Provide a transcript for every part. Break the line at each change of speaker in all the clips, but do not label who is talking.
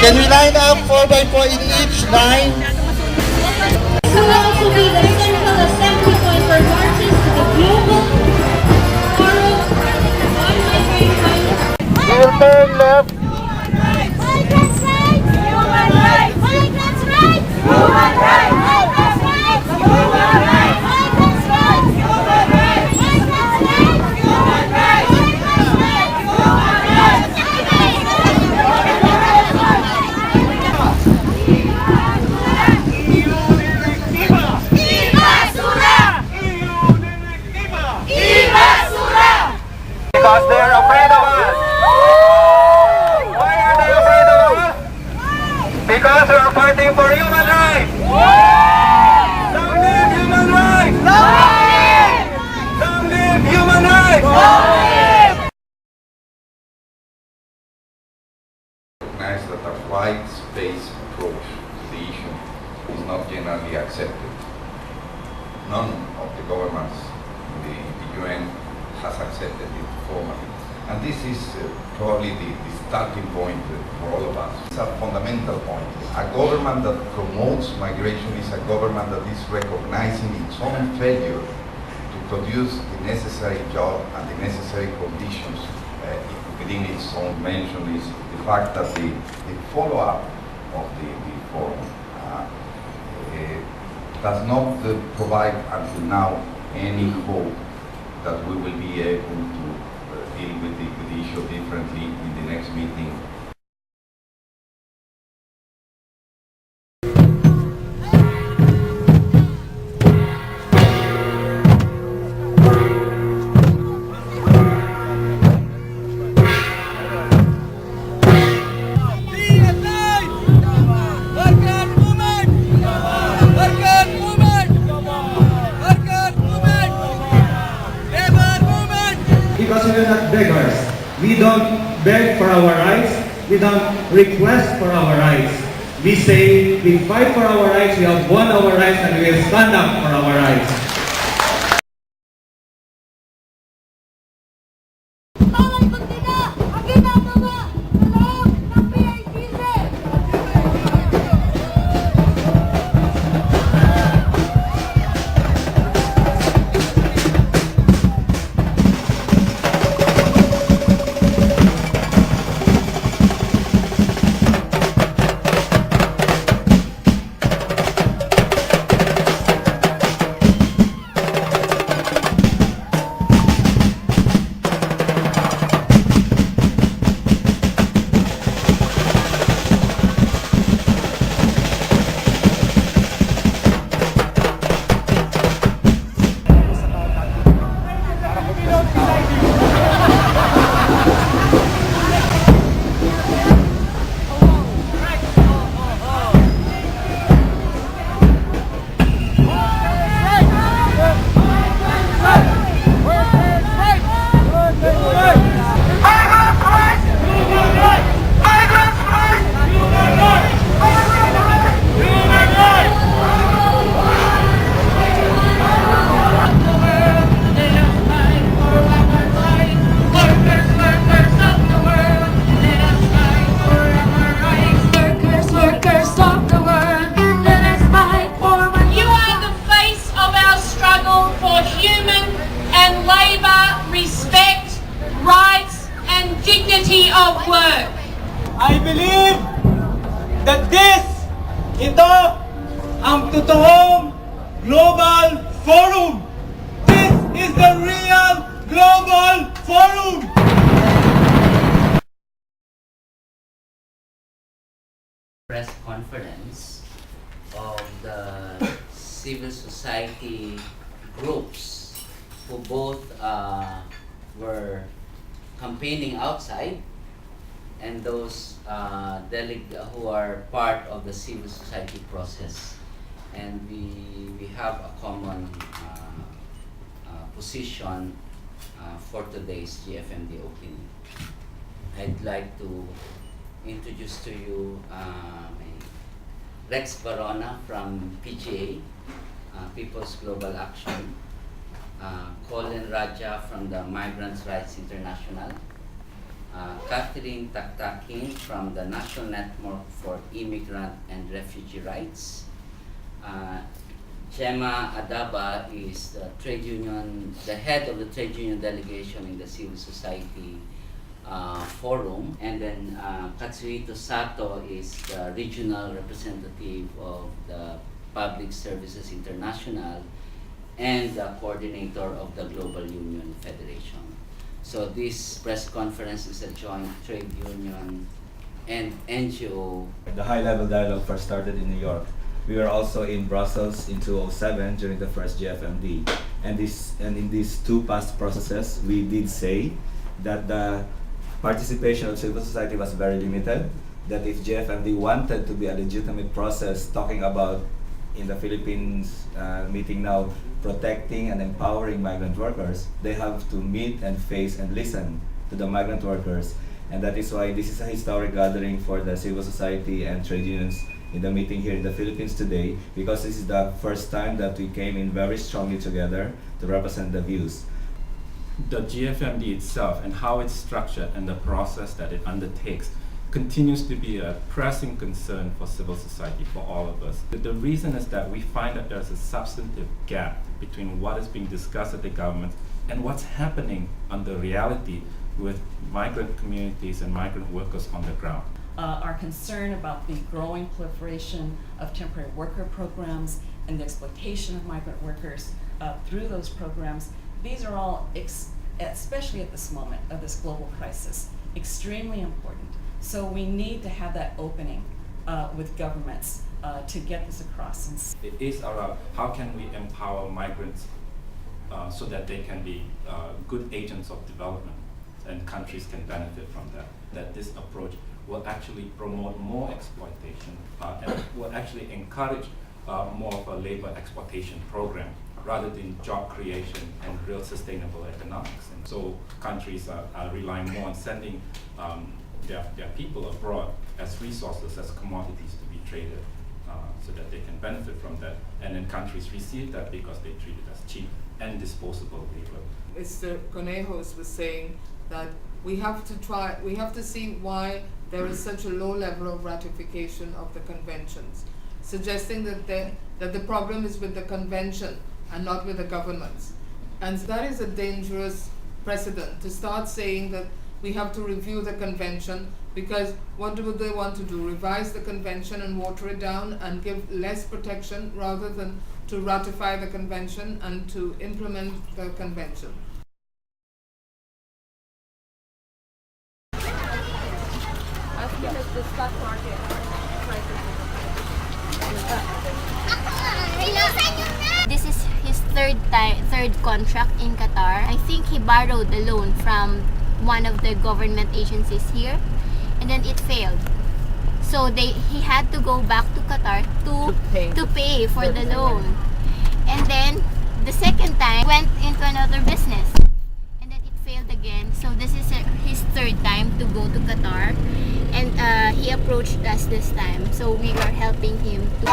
Can we line up 4 by 4 in each line?
This will also be the central assembly point for marches to the global forum on migration.
We will turn left.
Migrants' rights! Human rights! Migrants' rights! Human rights! Migrants' rights! Human rights! Migrants' rights! Human rights! Migrants' rights! Human rights! Migrants' rights!
Because they're afraid of us. Why are they afraid of us? Because we're fighting for human rights. Long live human rights. Long live human rights.
Recognize that a rights-based approach to the issue is not generally accepted. None of the governments in the UN has accepted it formally. And this is probably the starting point for all of us. It's a fundamental point. A government that promotes migration is a government that is recognizing its own failure to produce the necessary job and the necessary conditions within its own dimension. Is the fact that the follow-up of the forum does not provide until now any hope that we will be able to deal with the issue differently in the next meeting.
Because we are not beggars. We don't beg for our rights. We don't request for our rights. We say we fight for our rights, we have won our rights, and we will stand up for our rights.
Bawal magdala ang ginagawa sa loob ng PGA.
of work.
I believe that ito ang totoong global forum. This is the real global forum.
Press conference of the civil society groups who both were campaigning outside, and those who are part of the civil society process, and we have a common position for today's GFMD opening. I'd like to introduce to you Rex Barona from PGA, People's Global Action, Colin Raja from the Migrants' Rights International, Catherine Taktakin from the National Network for Immigrant and Refugee Rights. Gemma Adaba is the head of the trade union delegation in the civil society forum, and then Katsuhito Sato is the regional representative of the Public Services International and the coordinator of the Global Union Federation. So this press conference is a joint trade union and NGO.
The high-level dialogue first started in New York. We were also in Brussels in 2007 during the first GFMD. And in these two past processes, we did say that the participation of civil society was very limited, that if GFMD wanted to be a legitimate process talking about, in the Philippines meeting now, protecting and empowering migrant workers, they have to meet and face and listen to the migrant workers. And that is why this is a historic gathering for the civil society and trade unions in the meeting here in the Philippines today, because this is the first time that we came in very strongly together to represent the views.
The GFMD itself and how it's structured and the process that it undertakes continues to be a pressing concern for civil society, for all of us. The reason is that we find that there's a substantive gap between what is being discussed at the government and what's happening on the reality with migrant communities and migrant workers on the ground.
Our concern about the growing proliferation of temporary worker programs and the exploitation of migrant workers through those programs, these are all, especially at this moment of this global crisis, extremely important. So we need to have that opening with governments to get this across.
It is around how can we empower migrants so that they can be good agents of development and countries can benefit from that. That this approach will actually promote more exploitation and will actually encourage more of a labor exploitation program rather than job creation and real sustainable economics. And so countries are relying more on sending their people abroad as resources, as commodities to be traded so that they can benefit from that. And then countries receive that because they treat it as cheap and disposable labor.
Mr. Conejos was saying that we have to see why there is such a low level of ratification of the conventions, suggesting that the problem is with the convention and not with the governments. And that is a dangerous precedent, to start saying that we have to review the convention, because what do they want to do? Revise the convention and water it down and give less protection rather than to ratify the convention and to implement the convention.
As good as the stock market prices. This is his third contract in Qatar. I think he borrowed a loan from one of the government agencies here, and then it failed. So he had to go back to Qatar to pay for the loan. And then the second time went into another business, and then it failed again. So this is his third time to go to Qatar, and he approached us this time. So we were helping him to.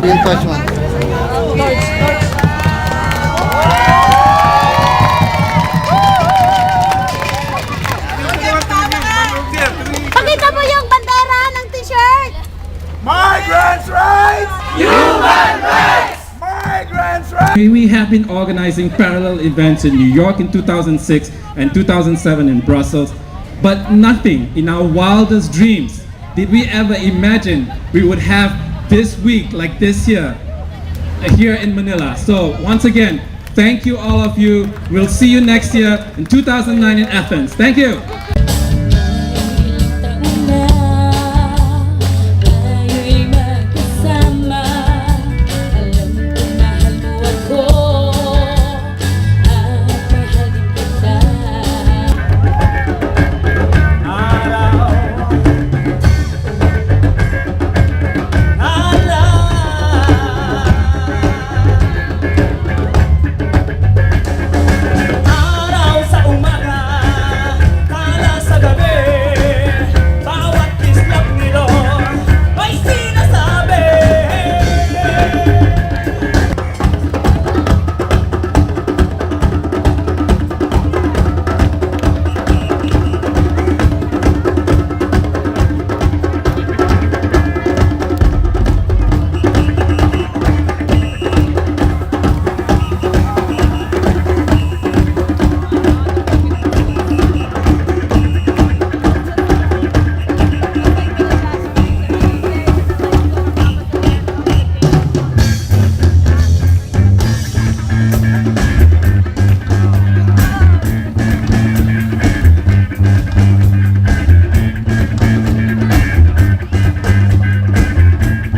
be the first one.
Pakita mo yung bandera ng t-shirt.
Migrants' rights! Human rights! Migrants' rights!
We have been organizing parallel events in New York in 2006 and 2007 in Brussels, but nothing in our wildest dreams did we ever imagine we would have this week like this year here in Manila. So once again, thank you all of you. We'll see you next year in 2009 in Athens. Thank you.